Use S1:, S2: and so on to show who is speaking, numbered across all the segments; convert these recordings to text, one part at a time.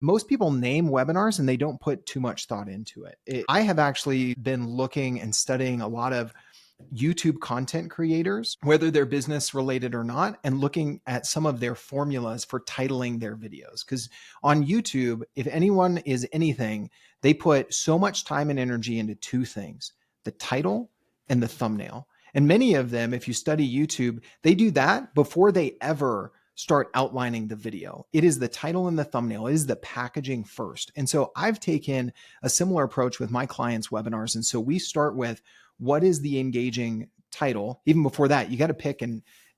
S1: most people name webinars and they don't put too much thought into it. I have actually been looking and studying a lot of YouTube content creators, whether they're business related or not, and looking at some of their formulas for titling their videos. Because on YouTube, if anyone is anything, they put so much time and energy into two things: the title and the thumbnail. And many of them, if you study YouTube, they do that before they ever start outlining the video. It is the title and the thumbnail. It is the packaging first. And so I've taken a similar approach with my clients' webinars. And so we start with, what is the engaging title? Even before that, you got to pick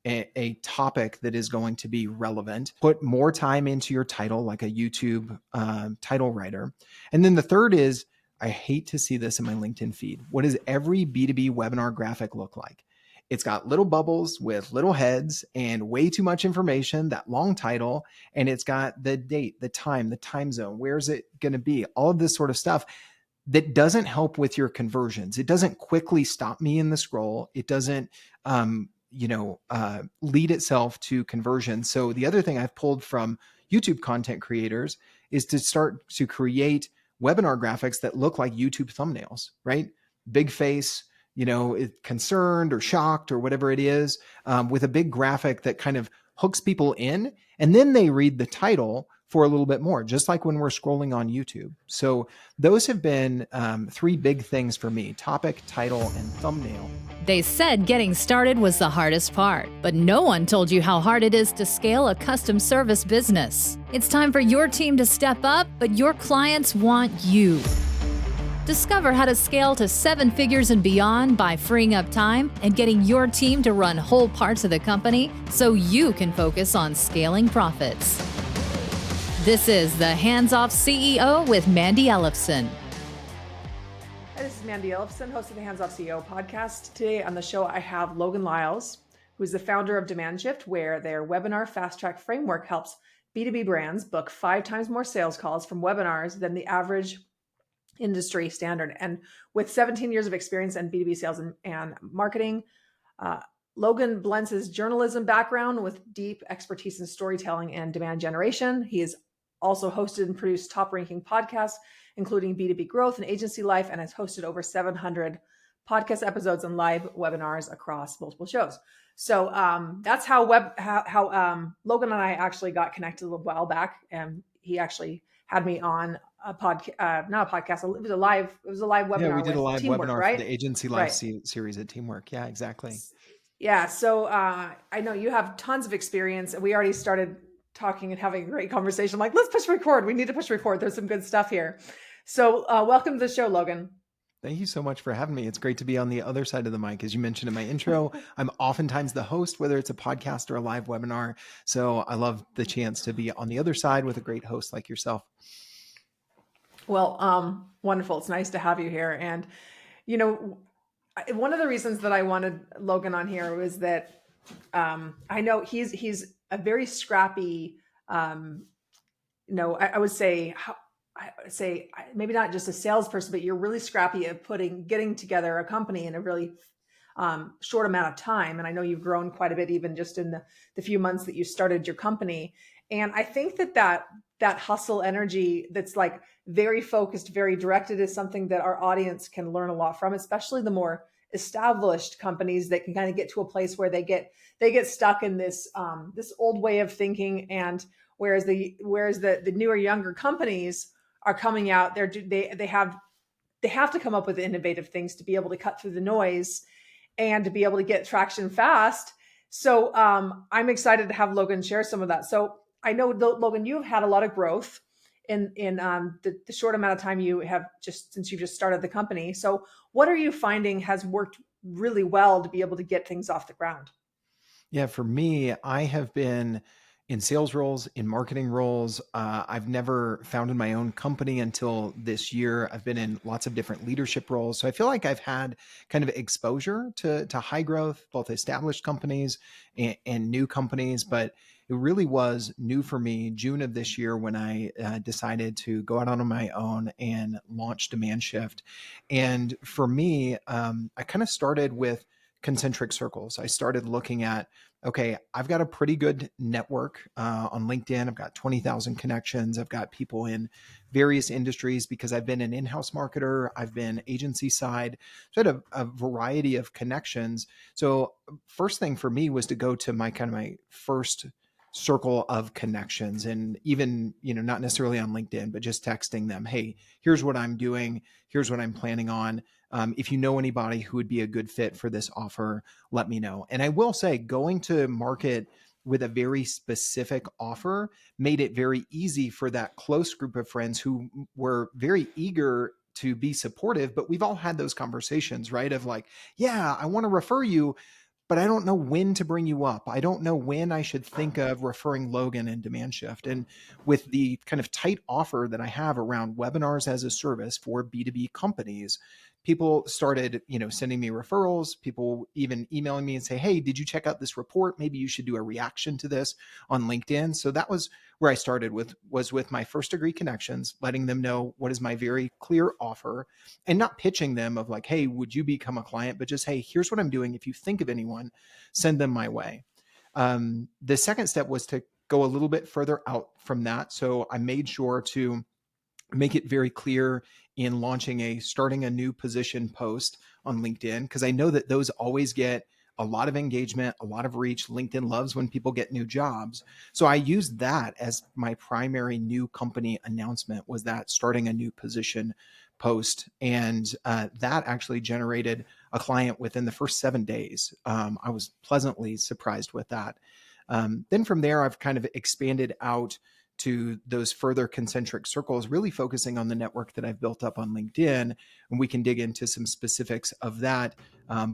S1: a topic that is going to be relevant. Put more time into your title, like a YouTube title writer. And then the third is, I hate to see this in my LinkedIn feed. What does every B2B webinar graphic look like? It's got little bubbles with little heads and way too much information, that long title, and it's got the date, the time zone, where's it going to be, all of this sort of stuff that doesn't help with your conversions. It doesn't quickly stop me in the scroll. It doesn't, lead itself to conversion. So the other thing I've pulled from YouTube content creators is to start to create webinar graphics that look like YouTube thumbnails, right? Big face, concerned or shocked or whatever it is, with a big graphic that kind of hooks people in. And then they read the title for a little bit more, just like when we're scrolling on YouTube. So those have been three big things for me: topic, title, and thumbnail.
S2: They said getting started was the hardest part, but no one told you how hard it is to scale a custom service business. It's time for your team to step up, but your clients want you. Discover how to scale to 7 figures and beyond by freeing up time and getting your team to run whole parts of the company so you can focus on scaling profits. This is the Hands-Off CEO with Mandi Ellefson.
S3: Hi, this is Mandi Ellefson, host of the Hands-Off CEO podcast. Today on the show, I have Logan Lyles, who's the founder of Demand Shift, where their webinar fast track framework helps B2B brands book 5 times more sales calls from webinars than the average industry standard. And with 17 years of experience in B2B sales and marketing, Logan blends his journalism background with deep expertise in storytelling and demand generation. He has also hosted and produced top-ranking podcasts, including B2B Growth and Agency Life, and has hosted over 700 podcast episodes and live webinars across multiple shows. So that's how Logan and I actually got connected a little while back, and he actually had me on a podcast, not a podcast. It was a live webinar.
S1: Yeah, we did a live
S3: Teamwork,
S1: webinar
S3: right?
S1: for the Agency Life series at Teamwork. Yeah, exactly.
S3: Yeah. So I know you have tons of experience, and we already started talking and having a great conversation. I'm like, let's push record. We need to push record. There's some good stuff here. So welcome to the show, Logan.
S1: Thank you so much for having me. It's great to be on the other side of the mic. As you mentioned in my intro, I'm oftentimes the host, whether it's a podcast or a live webinar. So I love the chance to be on the other side with a great host like yourself.
S3: Well, wonderful. It's nice to have you here. And, one of the reasons that I wanted Logan on here was that I know he's a very scrappy, I would say maybe not just a salesperson, but you're really scrappy at getting together a company in a really short amount of time. And I know you've grown quite a bit, even just in the few months that you started your company. And I think that hustle energy that's like very focused, very directed is something that our audience can learn a lot from, especially the more established companies that can kind of get to a place where they get stuck in this old way of thinking. And whereas the newer, younger companies are coming out, they have to come up with innovative things to be able to cut through the noise and to be able to get traction fast. So I'm excited to have Logan share some of that. So I know, Logan, you have had a lot of growth in the short amount of time you have since you just started the company. So what are you finding has worked really well to be able to get things off the ground?
S1: Yeah, for me, I have been in sales roles, in marketing roles. I've never founded my own company until this year. I've been in lots of different leadership roles. So I feel like I've had kind of exposure to high growth, both established companies and new companies. But it really was new for me June of this year when I decided to go out on my own and launch Demand Shift. And for me, I kind of started with concentric circles. I started looking at okay, I've got a pretty good network on LinkedIn. I've got 20,000 connections. I've got people in various industries because I've been an in-house marketer. I've been agency side. So I had a variety of connections. So first thing for me was to go to my first circle of connections, and even, not necessarily on LinkedIn, but just texting them, hey, here's what I'm doing. Here's what I'm planning on. If you know anybody who would be a good fit for this offer, let me know. And I will say, going to market with a very specific offer made it very easy for that close group of friends who were very eager to be supportive. But we've all had those conversations, right? Of like, yeah, I want to refer you, but I don't know when to bring you up. I don't know when I should think of referring Logan and Demand Shift. And with the kind of tight offer that I have around webinars as a service for B2B companies, people started, sending me referrals, people even emailing me and say, hey, did you check out this report? Maybe you should do a reaction to this on LinkedIn. So that was where I started was with my first degree connections, letting them know what is my very clear offer, and not pitching them of like, hey, would you become a client? But just, hey, here's what I'm doing. If you think of anyone, send them my way. The second step was to go a little bit further out from that. So I made sure to make it very clear in launching starting a new position post on LinkedIn, because I know that those always get a lot of engagement, a lot of reach. LinkedIn loves when people get new jobs. So I used that as my primary new company announcement, was that starting a new position post. And that actually generated a client within the first 7 days. I was pleasantly surprised with that. Then from there, I've kind of expanded out to those further concentric circles, really focusing on the network that I've built up on LinkedIn. And we can dig into some specifics of that,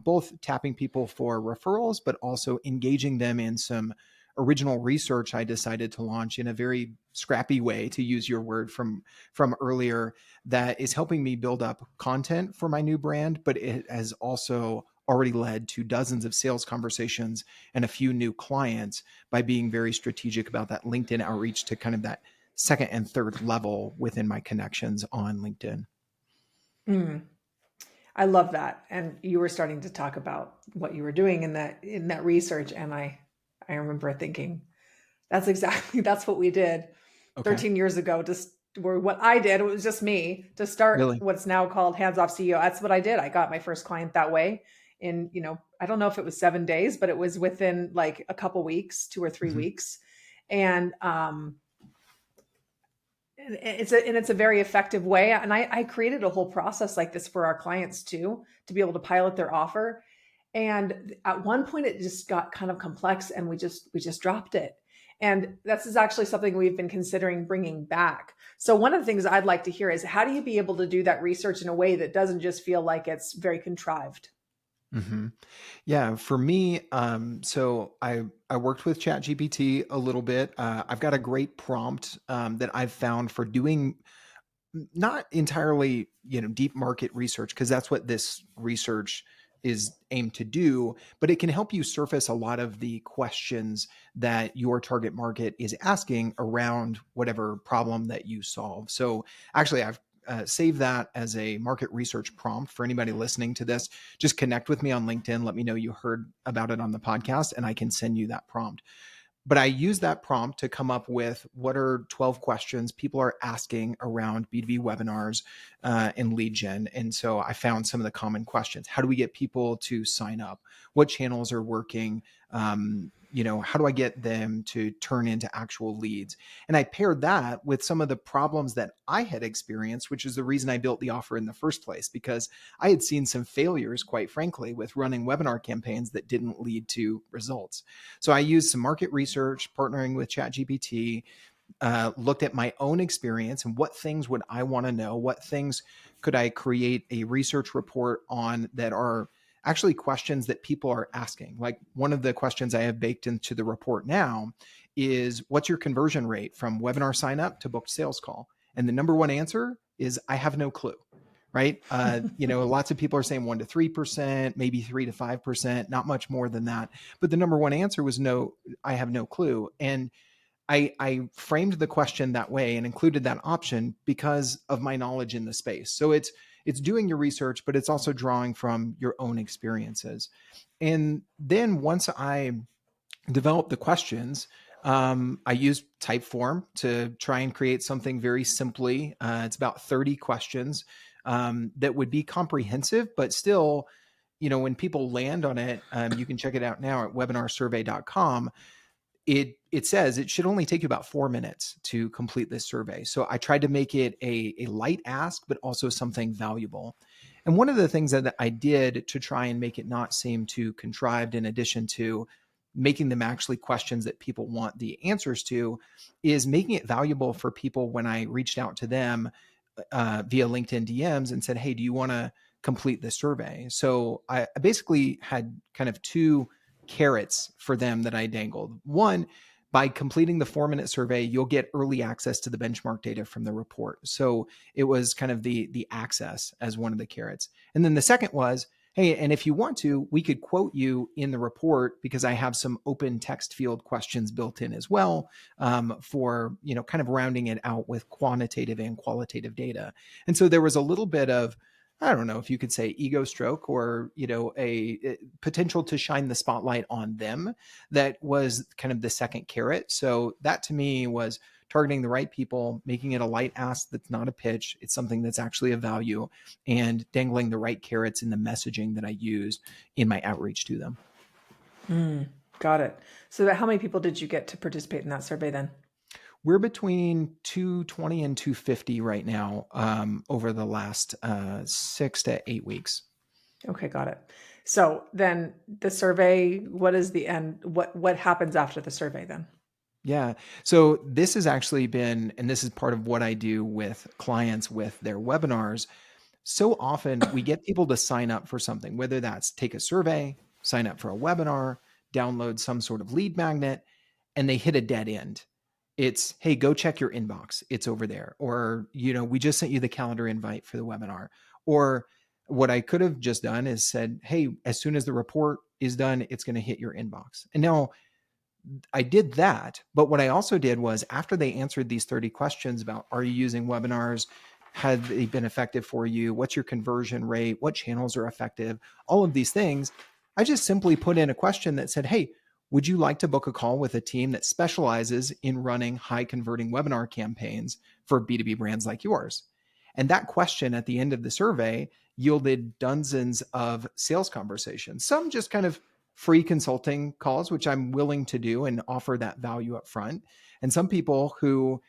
S1: both tapping people for referrals, but also engaging them in some original research I decided to launch in a very scrappy way, to use your word from earlier, that is helping me build up content for my new brand, but it has also already led to dozens of sales conversations and a few new clients by being very strategic about that LinkedIn outreach to kind of that second and third level within my connections on LinkedIn.
S3: Mm, I love that. And you were starting to talk about what you were doing in that research, and I remember thinking, that's what we did
S1: Okay.
S3: 13 years ago. Just where what I did, it was just me to start
S1: Really?
S3: what's now called Hands Off CEO. That's what I did. I got my first client that way in, I don't know if it was 7 days, but it was within like a couple weeks, 2 or 3
S1: Mm-hmm.
S3: weeks. And it's a very effective way. And I created a whole process like this for our clients too, to be able to pilot their offer. And at one point it just got kind of complex, and we just dropped it. And this is actually something we've been considering bringing back. So one of the things I'd like to hear is, how do you be able to do that research in a way that doesn't just feel like it's very contrived?
S1: Mm-hmm. Yeah, for me, so I worked with ChatGPT a little bit. I've got a great prompt that I've found for doing not entirely, deep market research, because that's what this research is aimed to do, but it can help you surface a lot of the questions that your target market is asking around whatever problem that you solve. So actually, I've saved that as a market research prompt for anybody listening to this. Just connect with me on LinkedIn. Let me know you heard about it on the podcast, and I can send you that prompt. But I use that prompt to come up with what are 12 questions people are asking around B2B webinars and lead gen. And so I found some of the common questions. How do we get people to sign up? What channels are working? How do I get them to turn into actual leads? And I paired that with some of the problems that I had experienced, which is the reason I built the offer in the first place, because I had seen some failures, quite frankly, with running webinar campaigns that didn't lead to results. So I used some market research, partnering with ChatGPT, looked at my own experience and what things would I want to know, what things could I create a research report on that are actually questions that people are asking. Like, one of the questions I have baked into the report now is, what's your conversion rate from webinar sign up to booked sales call? And the number one answer is, I have no clue. Right. Lots of people are saying 1 to 3%, maybe 3 to 5%, not much more than that. But the number one answer was no, I have no clue. And I framed the question that way and included that option because of my knowledge in the space. So it's doing your research, but it's also drawing from your own experiences. And then once I develop the questions, I use Typeform to try and create something very simply. It's about 30 questions that would be comprehensive, but still, when people land on it, you can check it out now at webinarsurvey.com. It says it should only take you about 4 minutes to complete this survey. So I tried to make it a light ask, but also something valuable. And one of the things that I did to try and make it not seem too contrived, in addition to making them actually questions that people want the answers to, is making it valuable for people when I reached out to them via LinkedIn DMs and said, hey, do you want to complete the survey? So I basically had kind of two carrots for them that I dangled. One, by completing the 4-minute survey, you'll get early access to the benchmark data from the report. So it was kind of the access as one of the carrots. And then the second was, hey, and if you want to, we could quote you in the report, because I have some open text field questions built in as well, for, kind of rounding it out with quantitative and qualitative data. And so there was a little bit of, I don't know if you could say ego stroke, or, a potential to shine the spotlight on them. That was kind of the second carrot. So that to me was targeting the right people, making it a light ask that's not a pitch. It's something that's actually of value, and dangling the right carrots in the messaging that I use in my outreach to them.
S3: Got it. So how many people did you get to participate in that survey then?
S1: We're between 220 and 250 right now, over the last 6 to 8 weeks.
S3: Okay, got it. So then the survey, what is the end? What happens after the survey then?
S1: Yeah. So this has actually been, and this is part of what I do with clients with their webinars. So often we get people to sign up for something, whether that's take a survey, sign up for a webinar, download some sort of lead magnet, and they hit a dead end. It's, hey, go check your inbox. It's over there. Or, we just sent you the calendar invite for the webinar. Or what I could have just done is said, hey, as soon as the report is done, it's going to hit your inbox. And now I did that. But what I also did was, after they answered these 30 questions about, are you using webinars? Have they been effective for you? What's your conversion rate? What channels are effective? All of these things. I just simply put in a question that said, hey, would you like to book a call with a team that specializes in running high converting webinar campaigns for B2B brands like yours? And that question at the end of the survey yielded dozens of sales conversations, some just kind of free consulting calls, which I'm willing to do and offer that value up front. And some people who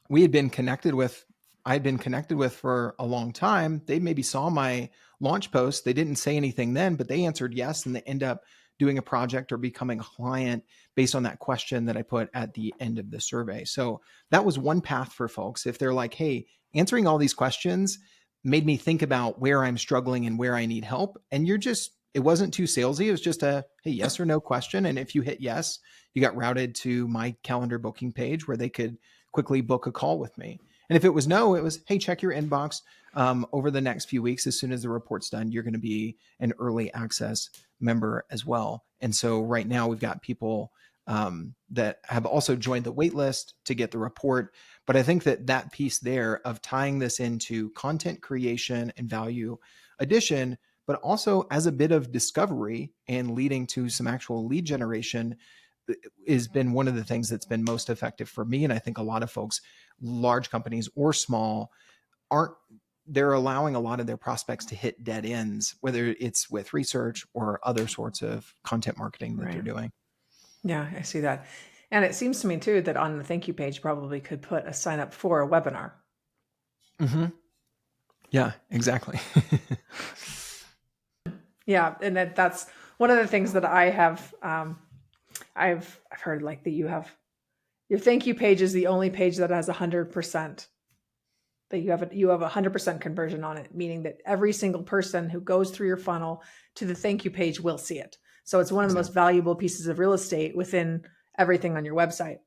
S1: we had been connected with, I'd been connected with for a long time. They maybe saw my launch post. They didn't say anything then, but they answered yes, and they end up doing a project or becoming a client based on that question that I put at the end of the survey. So that was one path for folks. If they're like, hey, answering all these questions made me think about where I'm struggling and where I need help. And it wasn't too salesy. It was just a, hey, yes or no question. And if you hit yes, you got routed to my calendar booking page where they could quickly book a call with me. And if it was no, it was, hey, check your inbox. Over the next few weeks, as soon as the report's done, you're going to be an early access member as well. And so right now we've got people that have also joined the wait list to get the report. But I think that piece there of tying this into content creation and value addition, but also as a bit of discovery and leading to some actual lead generation, has been one of the things that's been most effective for me. And I think a lot of folks, large companies or small, they're allowing a lot of their prospects to hit dead ends, whether it's with research or other sorts of content marketing that they're doing.
S3: Yeah, I see that. And it seems to me too that on the thank you page, probably could put a sign up for a webinar.
S1: Mm-hmm. Yeah, exactly.
S3: Yeah. And that's one of the things that I have, I've heard, like, that you have your thank you page is the only page that has 100%, that you have 100% conversion on it, meaning that every single person who goes through your funnel to the thank you page will see it. So it's one of the most valuable pieces of real estate within everything on your website.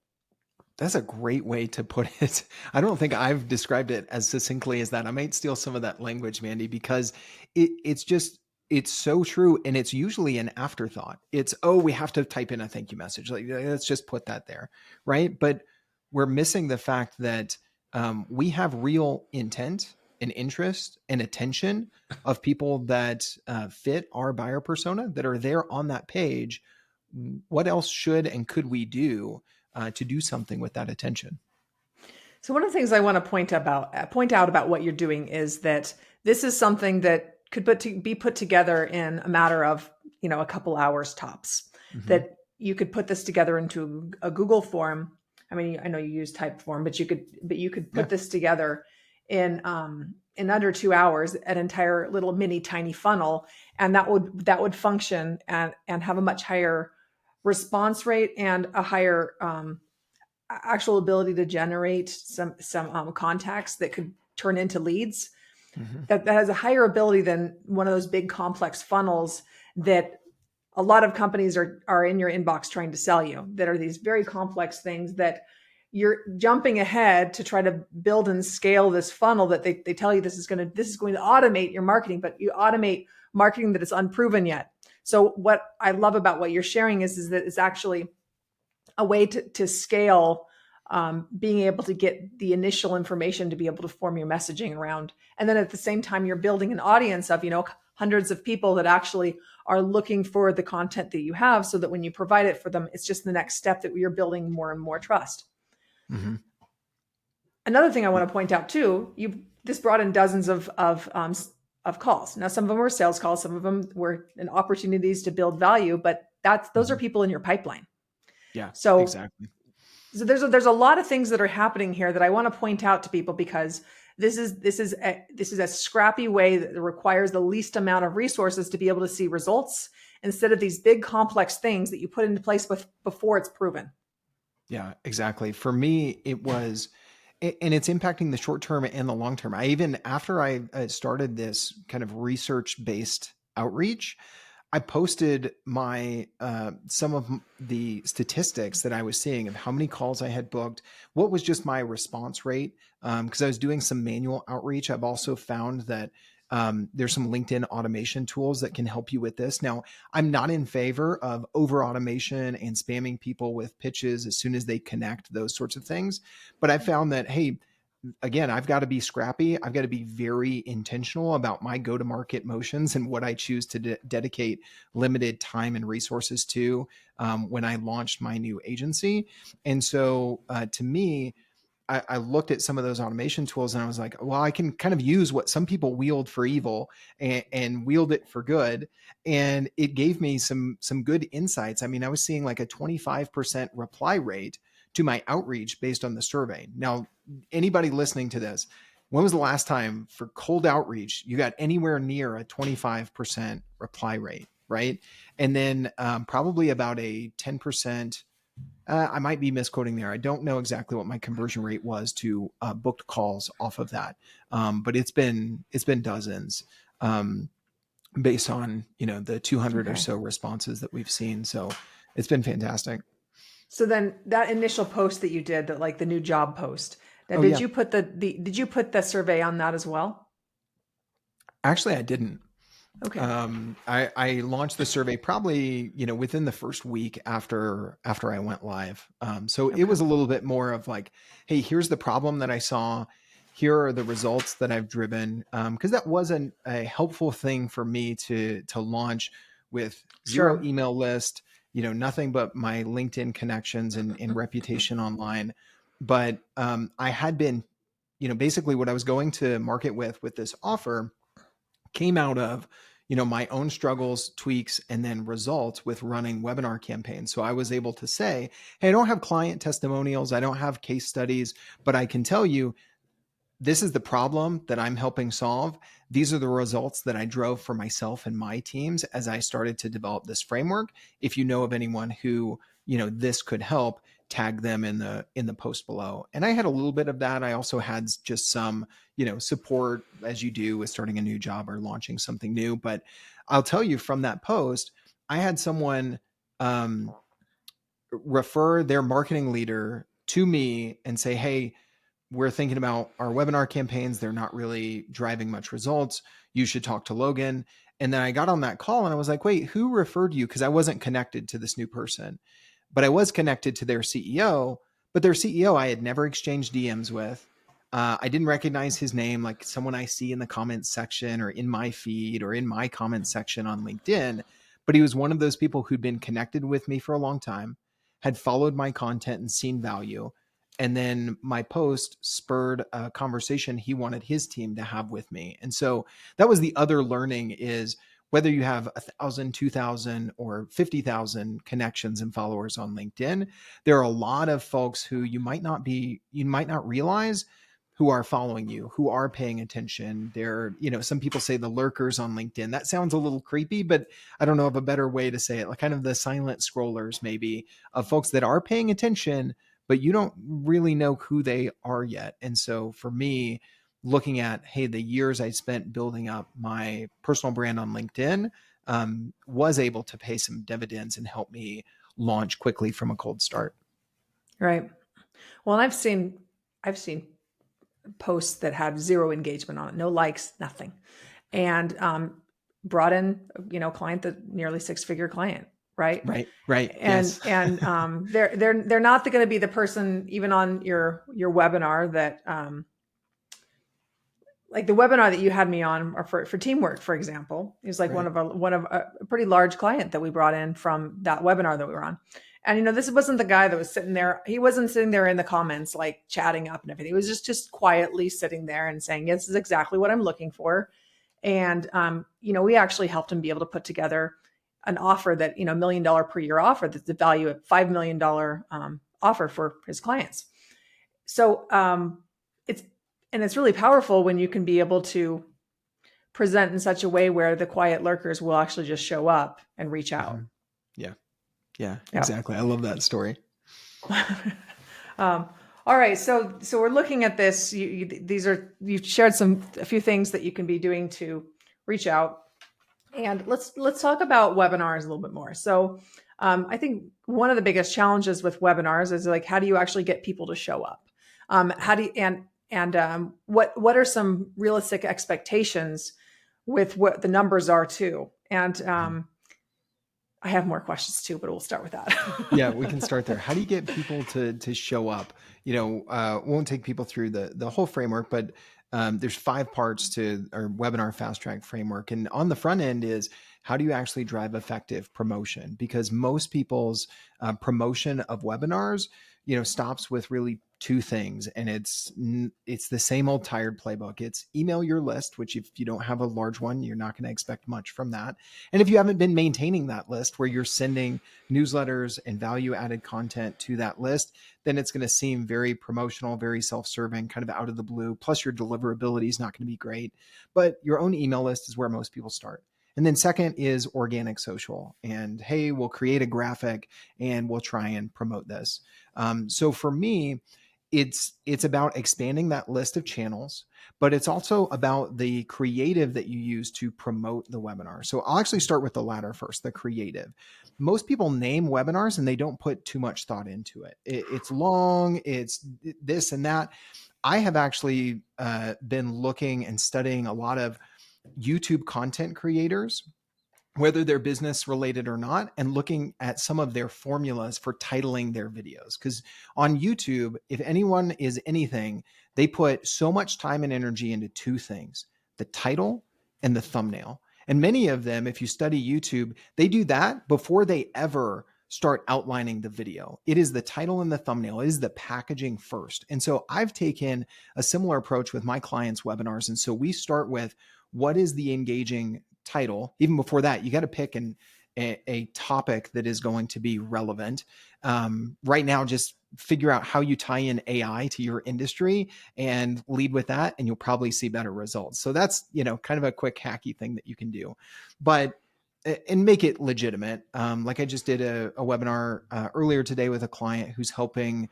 S1: That's a great way to put it. I don't think I've described it as succinctly as that. I might steal some of that language, Mandi, because it's so true. And it's usually an afterthought. It's, oh, we have to type in a thank you message. Like, let's just put that there. Right. But we're missing the fact that we have real intent and interest and attention of people that fit our buyer persona, that are there on that page, what else should and could we do to do something with that attention?
S3: So one of the things I want to point out about what you're doing is that this is something that could be put together in a matter of, a couple hours tops.
S1: Mm-hmm.
S3: That you could put this together into a Google form. I mean, I know you use Typeform, but you could put this together in under 2 hours, an entire little mini tiny funnel, and that would function and have a much higher response rate and a higher actual ability to generate some contacts that could turn into leads.
S1: Mm-hmm.
S3: That has a higher ability than one of those big complex funnels that a lot of companies are in your inbox trying to sell you, that are these very complex things that you're jumping ahead to try to build and scale this funnel that they tell you this is going to automate your marketing, but you automate marketing that is unproven yet. So what I love about what you're sharing is that it's actually a way to scale, being able to get the initial information to be able to form your messaging around. And then at the same time, you're building an audience of, hundreds of people that actually are looking for the content that you have, so that when you provide it for them, it's just the next step that you're building more and more trust.
S1: Mm-hmm.
S3: Another thing I want to point out too, this brought in dozens of calls. Now, some of them were sales calls, some of them were opportunities to build value, but those are people in your pipeline.
S1: Yeah,
S3: so
S1: exactly.
S3: So there's a lot of things that are happening here that I want to point out to people, because this is a scrappy way that requires the least amount of resources to be able to see results, instead of these big complex things that you put into place before it's proven.
S1: Yeah, exactly. For me, it was, and it's impacting the short term and the long term. After I started this kind of research based outreach, I posted my some of the statistics that I was seeing of how many calls I had booked, what was just my response rate, because I was doing some manual outreach. I've also found that there's some LinkedIn automation tools that can help you with this. Now, I'm not in favor of over automation and spamming people with pitches as soon as they connect, those sorts of things. But I found that, hey, again, I've got to be scrappy. I've got to be very intentional about my go-to-market motions and what I choose to dedicate limited time and resources to when I launched my new agency. And so to me, I looked at some of those automation tools and I was like, well, I can kind of use what some people wield for evil and wield it for good. And it gave me some good insights. I mean, I was seeing like a 25% reply rate to my outreach based on the survey. Now, anybody listening to this, when was the last time for cold outreach you got anywhere near a 25% reply rate, right? And then probably about a 10%, I might be misquoting there. I don't know exactly what my conversion rate was to booked calls off of that. But it's been dozens based on, the 200 or so responses that we've seen. So it's been fantastic.
S3: So then that initial post that you did, that like the new job post, now, you put did you put the survey on that as well?
S1: Actually, I didn't.
S3: Okay.
S1: I launched the survey probably, within the first week after I went live. So it was a little bit more of like, hey, here's the problem that I saw. Here are the results that I've driven. Because that wasn't a helpful thing for me to launch with zero email list, nothing but my LinkedIn connections and reputation online. But I had been, basically what I was going to market with this offer came out of, my own struggles, tweaks, and then results with running webinar campaigns. So I was able to say, hey, I don't have client testimonials, I don't have case studies, but I can tell you, this is the problem that I'm helping solve. These are the results that I drove for myself and my teams as I started to develop this framework. If you know of anyone who, this could help, tag them in the post below. And I had a little bit of that. I also had just some, support, as you do with starting a new job or launching something new. But I'll tell you, from that post, I had someone refer their marketing leader to me and say, hey, we're thinking about our webinar campaigns. They're not really driving much results. You should talk to Logan. And then I got on that call and I was like, wait, who referred you? Because I wasn't connected to this new person, but I was connected to their CEO. But their CEO I had never exchanged DMs with. I didn't recognize his name, like someone I see in the comments section or in my feed or in my comments section on LinkedIn. but he was one of those people who'd been connected with me for a long time, had followed my content and seen value. And then my post spurred a conversation he wanted his team to have with me. And so that was the other learning, is whether you have 1,000, 2,000, or 50,000 connections and followers on LinkedIn, there are a lot of folks who you might not realize who are following you, who are paying attention. They're, some people say the lurkers on LinkedIn. That sounds a little creepy, but I don't know of a better way to say it. Like kind of the silent scrollers, maybe, of folks that are paying attention, but you don't really know who they are yet. And so for me, looking at, hey, the years I spent building up my personal brand on LinkedIn was able to pay some dividends and help me launch quickly from a cold start.
S3: Right. Well, I've seen posts that have zero engagement on it, no likes, nothing, and brought in, client, the nearly 6-figure client. Right.
S1: Right.
S3: And,
S1: yes.
S3: and they're not going to be the person even on your webinar that, like the webinar that you had me on, or for teamwork, for example, is like
S1: Right.
S3: one of a pretty large client that we brought in from that webinar that we were on. And, this wasn't the guy that was sitting there. He wasn't sitting there in the comments, like chatting up and everything. He was just quietly sitting there and saying, yes, this is exactly what I'm looking for. And, we actually helped him be able to put together an offer that, $1 million per year offer, that's the value of $5 million offer for his clients. So it's really powerful when you can be able to present in such a way where the quiet lurkers will actually just show up and reach out.
S1: Mm-hmm. Yeah, exactly. I love that story.
S3: All right. So we're looking at this. You've shared a few things that you can be doing to reach out. And let's talk about webinars a little bit more. So I think one of the biggest challenges with webinars is like, how do you actually get people to show up? What are some realistic expectations with what the numbers are too? And I have more questions too, but we'll start with that.
S1: Yeah, we can start there. How do you get people to show up? Won't take people through the whole framework, but there's 5 parts to our webinar fast track framework. And on the front end is, how do you actually drive effective promotion? Because most people's promotion of webinars, stops with really 2 things. And it's the same old tired playbook. It's email your list, which if you don't have a large one, you're not going to expect much from that. And if you haven't been maintaining that list where you're sending newsletters and value added content to that list, then it's going to seem very promotional, very self-serving, kind of out of the blue. Plus your deliverability is not going to be great, but your own email list is where most people start. And then second is organic social. And hey, we'll create a graphic and we'll try and promote this. So for me, it's about expanding that list of channels, but it's also about the creative that you use to promote the webinar. So I'll actually start with the latter first, the creative. Most people name webinars and they don't put too much thought into it. It's long, it's this and that. I have actually been looking and studying a lot of YouTube content creators, whether they're business related or not, and looking at some of their formulas for titling their videos. Because on YouTube, if anyone is anything, they put so much time and energy into 2 things, the title and the thumbnail. And many of them, if you study YouTube, they do that before they ever start outlining the video. It is the title and the thumbnail. It is the packaging first. And so I've taken a similar approach with my clients' webinars. And so we start with, what is the engaging title? Even before that, you got to pick a topic that is going to be relevant. Right now, just figure out how you tie in AI to your industry and lead with that, and you'll probably see better results. So that's, kind of a quick hacky thing that you can do, and make it legitimate. Like I just did a webinar earlier today with a client who's helping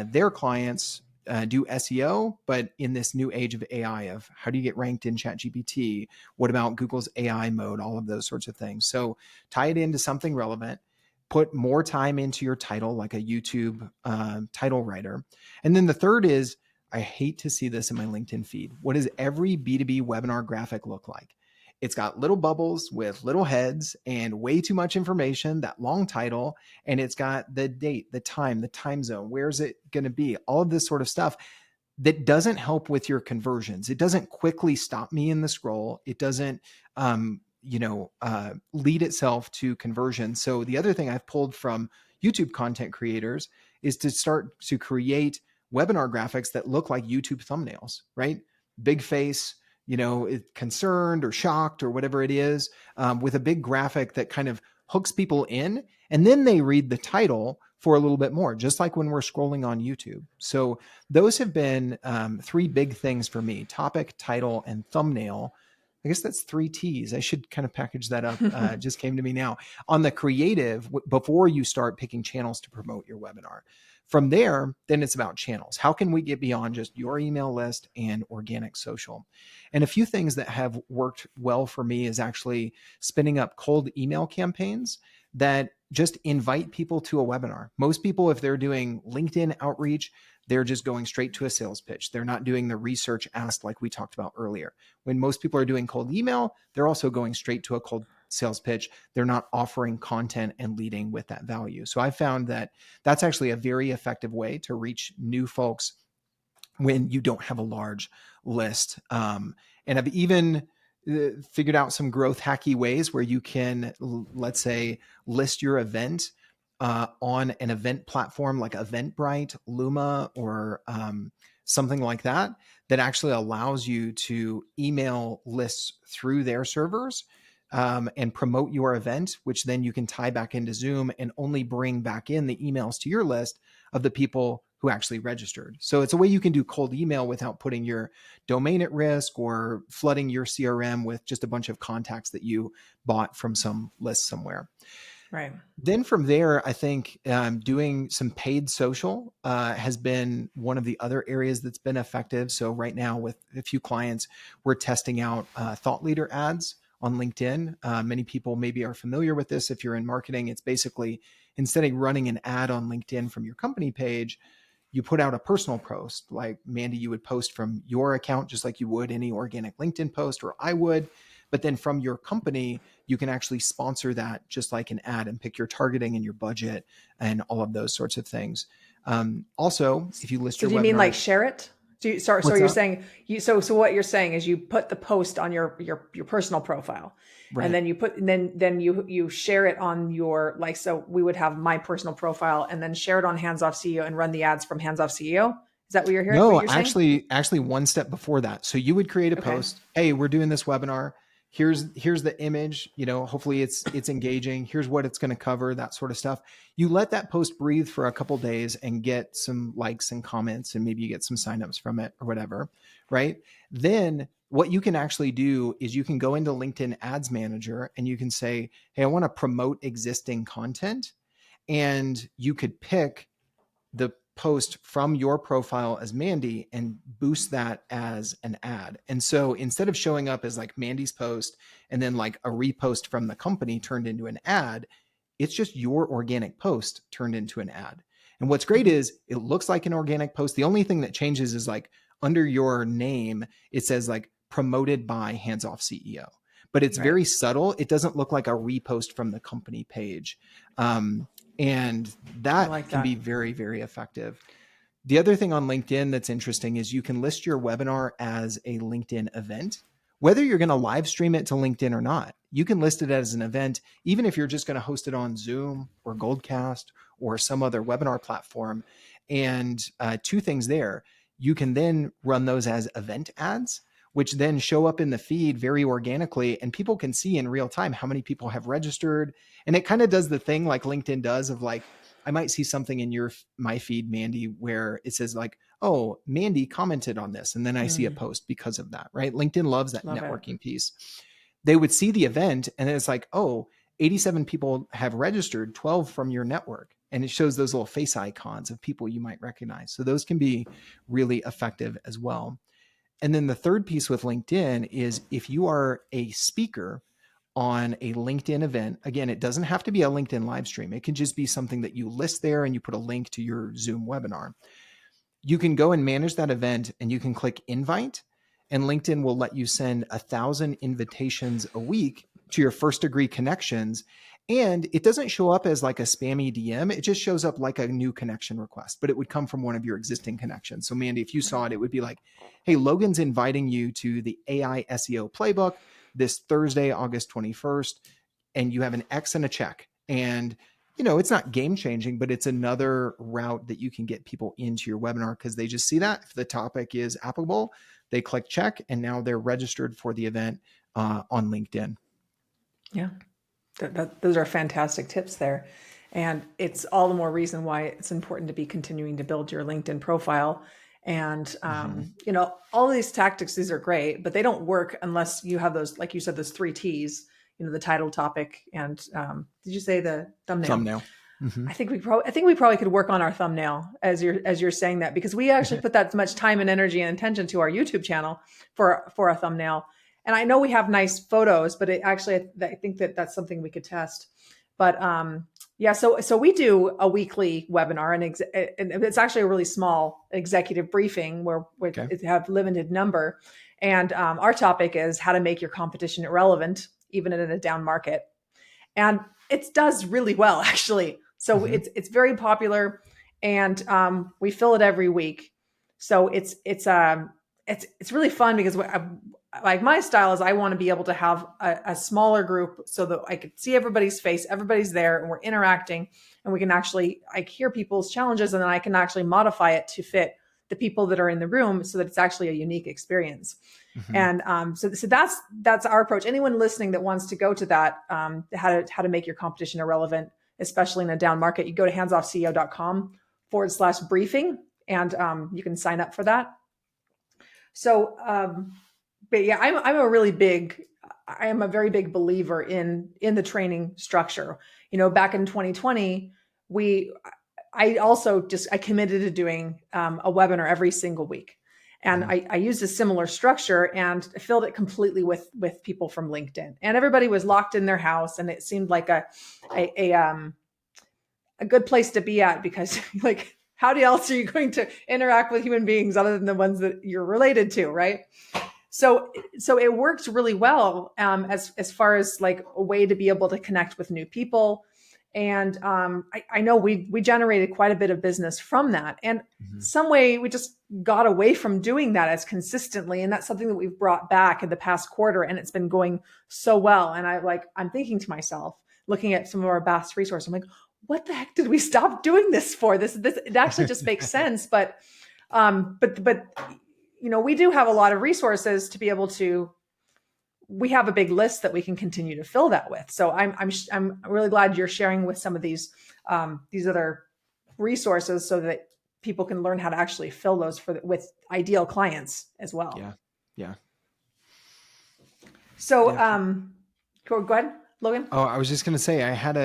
S1: their clients do SEO, but in this new age of AI, of how do you get ranked in ChatGPT? What about Google's AI mode? All of those sorts of things. So tie it into something relevant, put more time into your title, like a YouTube title writer. And then the third is, I hate to see this in my LinkedIn feed. What does every B2B webinar graphic look like? It's got little bubbles with little heads and way too much information, that long title, and it's got the date, the time zone, where's it going to be, all of this sort of stuff that doesn't help with your conversions. It doesn't quickly stop me in the scroll. It doesn't lead itself to conversion. So the other thing I've pulled from YouTube content creators is to start to create webinar graphics that look like YouTube thumbnails, right? Big face, concerned or shocked or whatever it is, with a big graphic that kind of hooks people in, and then they read the title for a little bit more, just like when we're scrolling on YouTube. So those have been three big things for me: topic, title, and thumbnail. I guess that's three T's. I should kind of package that up. Just came to me now. On the creative, before you start picking channels to promote your webinar. From there, then it's about channels. How can we get beyond just your email list and organic social? And a few things that have worked well for me is actually spinning up cold email campaigns that just invite people to a webinar. Most people, if they're doing LinkedIn outreach, they're just going straight to a sales pitch. They're not doing the research asked like we talked about earlier. When most people are doing cold email, they're also going straight to a cold sales pitch. They're not offering content and leading with that value. So I found that that's actually a very effective way to reach new folks when you don't have a large list. And I've even figured out some growth hacky ways where you can, let's say, list your event on an event platform like Eventbrite, Luma, or something like that, that actually allows you to email lists through their servers and promote your event, which then you can tie back into Zoom and only bring back in the emails to your list of the people who actually registered. So it's a way you can do cold email without putting your domain at risk or flooding your CRM with just a bunch of contacts that you bought from some list somewhere.
S3: Right.
S1: Then from there, I think doing some paid social has been one of the other areas that's been effective. So right now with a few clients, we're testing out thought leader ads on LinkedIn. Many people maybe are familiar with this. If you're in marketing, it's basically instead of running an ad on LinkedIn from your company page, you put out a personal post. Like Mandi, you would post from your account just like you would any organic LinkedIn post, or I would. But then from your company, you can actually sponsor that just like an ad and pick your targeting and your budget and all of those sorts of things. Also, if you list
S3: So
S1: your
S3: do you
S1: webinar,
S3: mean like share it? So
S1: what's
S3: you're
S1: that?
S3: saying so what you're saying is you put the post on your personal profile,
S1: Right.
S3: and then you share it on your, like, so we would have my personal profile and then share it on Hands Off CEO and run the ads from Hands Off CEO. Is that what you're hearing? What
S1: No,
S3: you're saying?
S1: actually one step before that. So you would create a
S3: Okay.
S1: post. Hey, we're doing this webinar. Here's the image, hopefully it's engaging. Here's what it's going to cover, that sort of stuff. You let that post breathe for a couple days and get some likes and comments, and maybe you get some signups from it or whatever, right? Then what you can actually do is you can go into LinkedIn Ads Manager and you can say, hey, I want to promote existing content. And you could pick the post from your profile as Mandi and boost that as an ad. And so instead of showing up as like Mandi's post and then like a repost from the company turned into an ad, it's just your organic post turned into an ad. And what's great is it looks like an organic post. The only thing that changes is like under your name, it says like promoted by Hands Off CEO, but it's very subtle. It doesn't look like a repost from the company page. And that
S3: like
S1: can
S3: that.
S1: be very, very effective. The other thing on LinkedIn that's interesting is you can list your webinar as a LinkedIn event. Whether you're going to live stream it to LinkedIn or not, you can list it as an event, even if you're just going to host it on Zoom or Goldcast or some other webinar platform. And two things there, you can then run those as event ads, which then show up in the feed very organically, and people can see in real time how many people have registered. And it kind of does the thing like LinkedIn does of like, I might see something in my feed, Mandi, where it says like, oh, Mandi commented on this. And then I see a post because of that, right? LinkedIn loves that networking piece. They would see the event and then it's like, oh, 87 people have registered, 12 from your network. And it shows those little face icons of people you might recognize. So those can be really effective as well. And then the third piece with LinkedIn is if you are a speaker on a LinkedIn event, again, it doesn't have to be a LinkedIn live stream. It can just be something that you list there and you put a link to your Zoom webinar. You can go and manage that event and you can click invite, and LinkedIn will let you send 1,000 invitations a week to your first degree connections. And it doesn't show up as like a spammy DM. It just shows up like a new connection request, but it would come from one of your existing connections. So Mandi, if you saw it, it would be like, hey, Logan's inviting you to the AI SEO playbook. this Thursday, August 21st, and you have an X and a check. And it's not game changing, but it's another route that you can get people into your webinar because they just see that if the topic is applicable, they click check, and now they're registered for the event on LinkedIn.
S3: Yeah, those are fantastic tips there. And it's all the more reason why it's important to be continuing to build your LinkedIn profile. And, all of these tactics, these are great, but they don't work unless you have those, like you said, those 3 T's, the title, topic, and did you say the thumbnail?
S1: Thumbnail. Mm-hmm.
S3: I think we probably could work on our thumbnail as you're saying that, because we actually put that much time and energy and attention to our YouTube channel for a thumbnail. And I know we have nice photos, but I think that's something we could test. But so we do a weekly webinar, and it's actually a really small executive briefing where we have limited number. And our topic is how to make your competition irrelevant, even in a down market. And it does really well, actually. So it's very popular, and we fill it every week. So it's really fun because like my style is I want to be able to have a smaller group so that I could see everybody's face, everybody's there, and we're interacting, and we can actually hear people's challenges, and then I can actually modify it to fit the people that are in the room so that it's actually a unique experience. And so that's our approach. Anyone listening that wants to go to that, how to make your competition irrelevant, especially in a down market, you go to handsoffceo.com/briefing, and you can sign up for that. So, but yeah, I am a very big believer in the training structure. Back in 2020, I committed to doing a webinar every single week. And I used a similar structure and filled it completely with people from LinkedIn, and everybody was locked in their house, and it seemed like a good place to be at, because like, how else are you going to interact with human beings other than the ones that you're related to, right? So it worked really well as far as like a way to be able to connect with new people. And I know we generated quite a bit of business from that. And some way we just got away from doing that as consistently. And that's something that we've brought back in the past quarter. And it's been going so well. And I'm thinking to myself, looking at some of our past resources, I'm like, what the heck did we stop doing this for? This it actually just makes sense. But we do have a lot of resources to be able to. We have a big list that we can continue to fill that with. So I'm really glad you're sharing with some of these other resources so that people can learn how to actually fill those with ideal clients as well.
S1: Yeah.
S3: So go ahead, Logan.
S1: Oh, I was just going to say, I had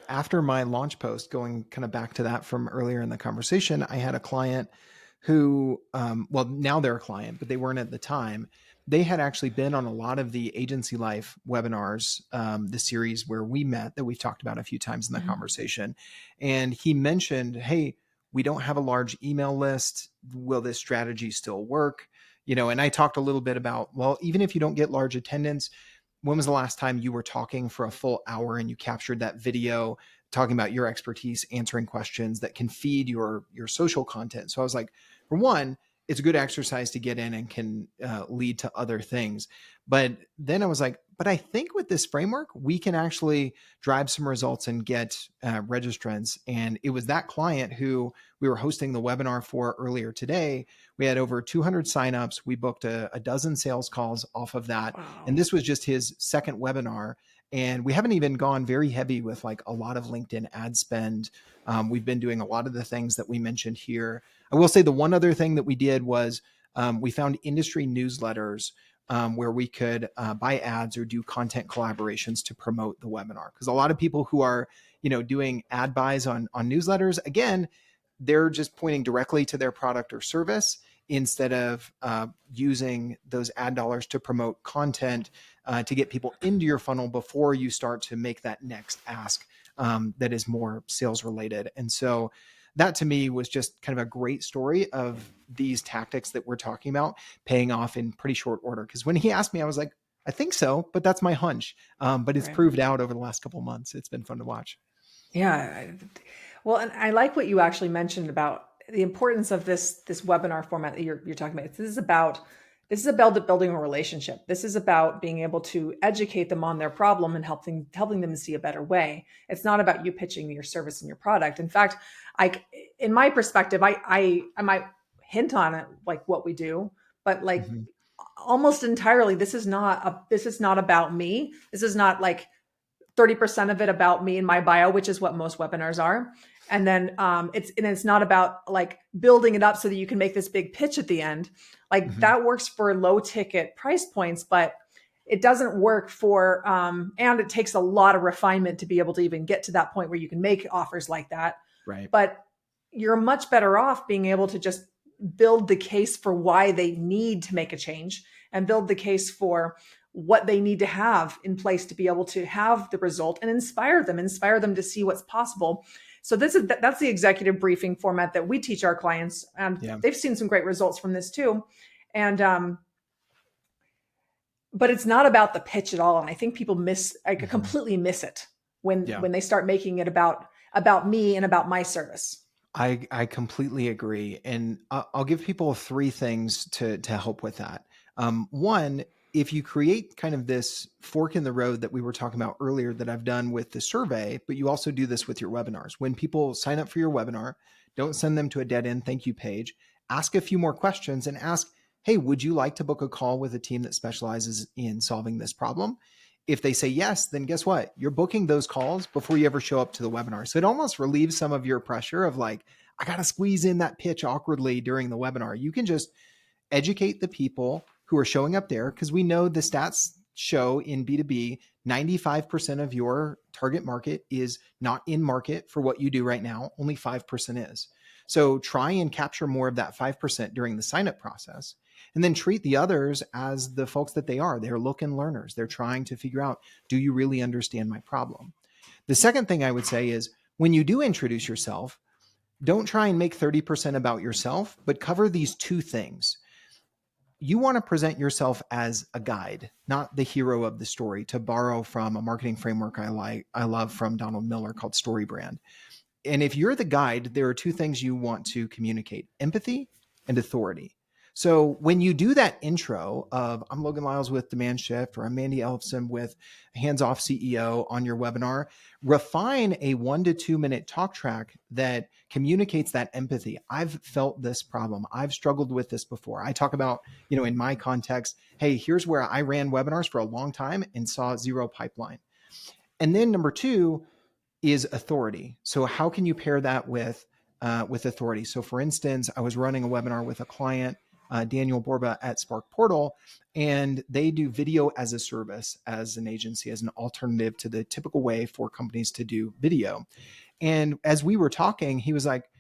S1: after my launch post, going kind of back to that from earlier in the conversation, I had a client who, now they're a client, but they weren't at the time. They had actually been on a lot of the Agency Life webinars, the series where we met that we've talked about a few times in the conversation. And he mentioned, hey, we don't have a large email list. Will this strategy still work? And I talked a little bit about, well, even if you don't get large attendance, when was the last time you were talking for a full hour and you captured that video talking about your expertise, answering questions that can feed your social content? So I was like, for one, it's a good exercise to get in and can lead to other things. But then I was like, but I think with this framework, we can actually drive some results and get registrants. And it was that client who we were hosting the webinar for earlier today. We had over 200 signups. We booked a dozen sales calls off of that. Wow. And this was just his second webinar. And we haven't even gone very heavy with like a lot of LinkedIn ad spend. We've been doing a lot of the things that we mentioned here. I will say the one other thing that we did was we found industry newsletters where we could buy ads or do content collaborations to promote the webinar. Because a lot of people who are, doing ad buys on newsletters, again, they're just pointing directly to their product or service instead of using those ad dollars to promote content to get people into your funnel before you start to make that next ask that is more sales related. And so that to me was just kind of a great story of these tactics that we're talking about paying off in pretty short order. Because when he asked me, I was like, I think so, but that's my hunch. But it's proved out over the last couple of months. It's been fun to watch.
S3: Yeah. Well, and I like what you actually mentioned about the importance of this webinar format that you're talking about. This is about This is about building a relationship. This is about being able to educate them on their problem and helping them see a better way. It's not about you pitching your service and your product. In fact, in my perspective, I might hint on it, like what we do, but like
S1: Mm-hmm.
S3: almost entirely, this is not about me. This is not like 30% of it about me and my bio, which is what most webinars are. And then it's not about like building it up so that you can make this big pitch at the end. Like
S1: Mm-hmm.
S3: that works for low ticket price points, but it doesn't work for and it takes a lot of refinement to be able to even get to that point where you can make offers like that.
S1: Right.
S3: But you're much better off being able to just build the case for why they need to make a change and build the case for what they need to have in place to be able to have the result and inspire them to see what's possible. So that's the executive briefing format that we teach our clients, and
S1: Yeah.
S3: they've seen some great results from this too. And but it's not about the pitch at all, and I think people
S1: Mm-hmm.
S3: completely miss it when
S1: Yeah.
S3: they start making it about me and about my service.
S1: I completely agree. And I'll give people three things to help with that. One, if you create kind of this fork in the road that we were talking about earlier that I've done with the survey, but you also do this with your webinars. When people sign up for your webinar, don't send them to a dead end thank you page. Ask a few more questions and ask, hey, would you like to book a call with a team that specializes in solving this problem? If they say yes, then guess what? You're booking those calls before you ever show up to the webinar. So it almost relieves some of your pressure of like, I got to squeeze in that pitch awkwardly during the webinar. You can just educate the people who are showing up there, because we know the stats show in B2B, 95% of your target market is not in market for what you do right now. Only 5% is. So try and capture more of that 5% during the sign up process. And then treat the others as the folks that they are. They're looking learners. They're trying to figure out, do you really understand my problem? The second thing I would say is when you do introduce yourself, don't try and make 30% about yourself, but cover these two things. You want to present yourself as a guide, not the hero of the story, to borrow from a marketing framework I love from Donald Miller called Story Brand. And if you're the guide, there are two things you want to communicate: empathy and authority. So when you do that intro of I'm Logan Lyles with Demand Shift, or I'm Mandi Ellefson with Hands Off CEO on your webinar, refine a 1 to 2 minute talk track that communicates that empathy. I've felt this problem. I've struggled with this before. I talk about, in my context, hey, here's where I ran webinars for a long time and saw zero pipeline. And then number two is authority. So how can you pair that with authority? So for instance, I was running a webinar with a client, Daniel Borba at Spark Portal, and they do video as a service as an agency, as an alternative to the typical way for companies to do video. And as we were talking, he was like,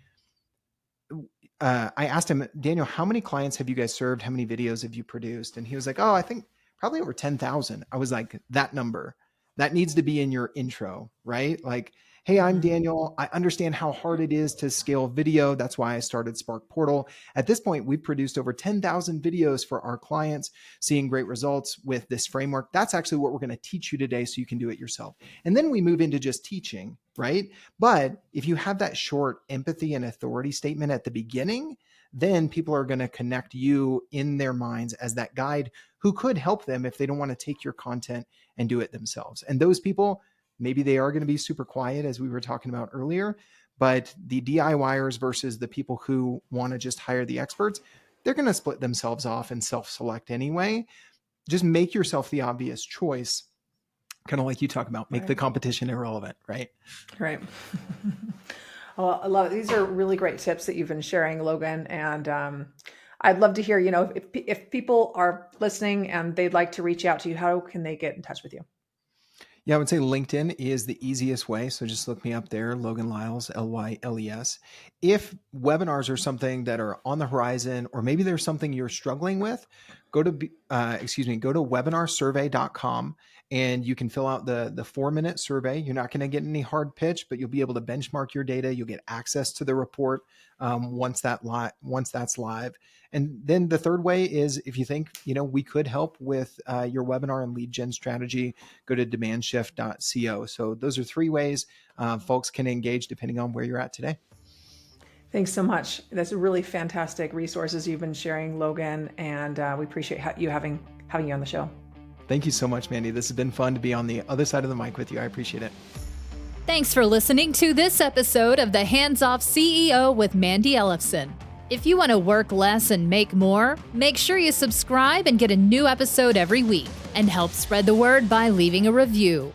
S1: I asked him, Daniel, how many clients have you guys served? How many videos have you produced? And he was like, oh, I think probably over 10,000. I was like, that number, that needs to be in your intro, right? Like, hey, I'm Daniel. I understand how hard it is to scale video. That's why I started Spark Portal. At this point, we've produced over 10,000 videos for our clients, seeing great results with this framework. That's actually what we're going to teach you today so you can do it yourself. And then we move into just teaching, right? But if you have that short empathy and authority statement at the beginning, then people are going to connect you in their minds as that guide who could help them if they don't want to take your content and do it themselves. And those people, maybe they are going to be super quiet, as we were talking about earlier, but the DIYers versus the people who want to just hire the experts, they're going to split themselves off and self-select anyway. Just make yourself the obvious choice, kind of like you talk about, make the competition irrelevant, right?
S3: Right. Well, I love it. These are really great tips that you've been sharing, Logan. And I'd love to hear, if people are listening and they'd like to reach out to you, how can they get in touch with you?
S1: Yeah, I would say LinkedIn is the easiest way. So just look me up there, Logan Lyles, Lyles. If webinars are something that are on the horizon, or maybe there's something you're struggling with, go to webinarsurvey.com, and you can fill out the 4-minute survey. You're not going to get any hard pitch, but you'll be able to benchmark your data. You'll get access to the report once that's live. And then the third way is, if you think, we could help with your webinar and lead gen strategy, go to demandshift.co. So those are 3 ways folks can engage depending on where you're at today.
S3: Thanks so much. That's really fantastic resources you've been sharing, Logan, and we appreciate having you on the show.
S1: Thank you so much, Mandi. This has been fun to be on the other side of the mic with you. I appreciate it.
S2: Thanks for listening to this episode of the Hands Off CEO with Mandi Ellefson. If you want to work less and make more, make sure you subscribe and get a new episode every week, and help spread the word by leaving a review.